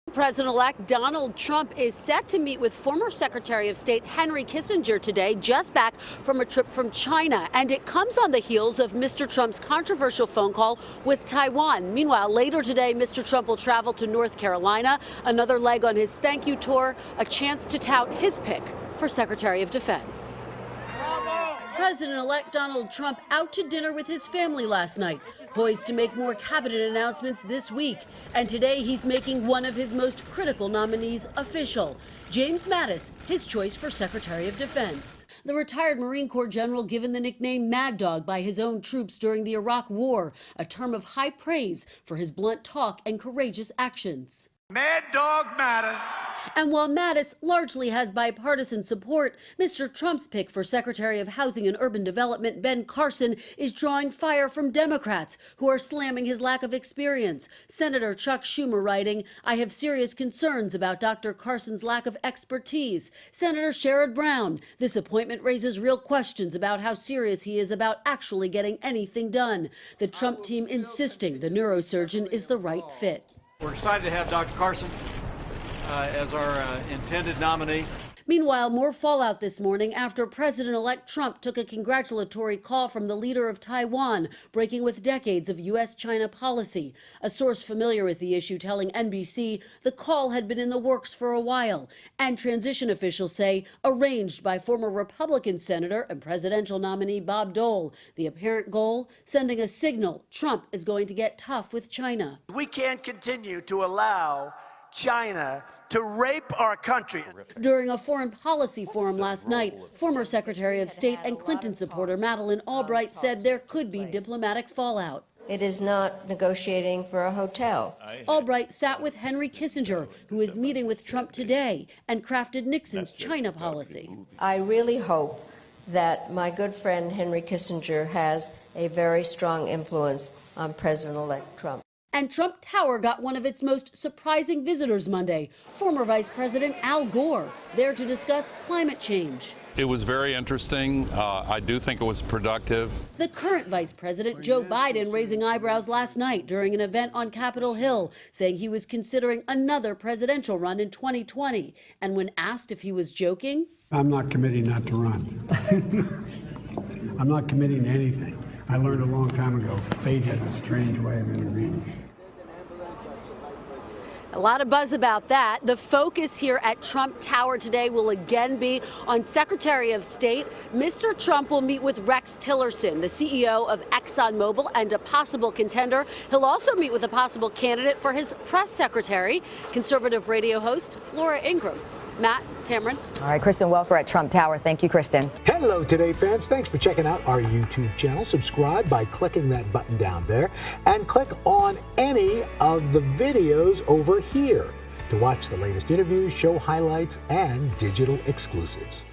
President-elect Donald Trump is set to meet with former Secretary of State Henry Kissinger today, just back from a trip from China. And it comes on the heels of Mr. Trump's controversial phone call with Taiwan. Meanwhile, later today, Mr. Trump will travel to North Carolina, another leg on his thank you tour, a chance to tout his pick for Secretary of Defense. President-elect Donald Trump out to dinner with his family last night, poised to make more cabinet announcements this week. And today he's making one of his most critical nominees official, James Mattis, his choice for Secretary of Defense. The retired Marine Corps general given the nickname Mad Dog by his own troops during the Iraq War, a term of high praise for his blunt talk and courageous actions. Mad Dog Mattis. And while Mattis largely has bipartisan support, Mr. Trump's pick for Secretary of Housing and Urban Development, Ben Carson, is drawing fire from Democrats who are slamming his lack of experience. Senator Chuck Schumer writing, "I have serious concerns about Dr. Carson's lack of expertise." Senator Sherrod Brown, "This appointment raises real questions about how serious he is about actually getting anything done." The Trump team insisting the neurosurgeon is the right fit. We're excited to have Dr. Carson as our intended nominee. Meanwhile, more fallout this morning after President-elect Trump took a congratulatory call from the leader of Taiwan, breaking with decades of U.S.-China policy. A source familiar with the issue telling NBC the call had been in the works for a while, and transition officials say arranged by former Republican Senator and presidential nominee Bob Dole. The apparent goal, sending a signal Trump is going to get tough with China. We can't continue to allow China to rape our country. During a foreign policy forum last night, former Secretary of State and Clinton supporter Madeleine Albright said there could be diplomatic fallout. It is not negotiating for a hotel. Albright sat with Henry Kissinger, who is meeting with Trump today, and crafted Nixon's China policy. I really hope that my good friend Henry Kissinger has a very strong influence on President-elect Trump. And Trump Tower got one of its most surprising visitors Monday, former Vice President Al Gore, there to discuss climate change. It was very interesting. I do think it was productive. The current Vice President, Joe Biden, raising eyebrows last night during an event on Capitol Hill, saying he was considering another presidential run in 2020. And when asked if he was joking, "I'm not committing not to run." I'm not committing to anything. I learned a long time ago, fate has a strange way of intervening. A lot of buzz about that. The focus here at Trump Tower today will again be on Secretary of State. Mr. Trump will meet with Rex Tillerson, the CEO of ExxonMobil and a possible contender. He'll also meet with a possible candidate for his press secretary, conservative radio host Laura Ingraham. Matt, Tamron. All right, Kristen Welker at Trump Tower. Thank you, Kristen. Hello, Today fans. Thanks for checking out our YouTube channel. Subscribe by clicking that button down there and click on any of the videos over here to watch the latest interviews, show highlights, and digital exclusives.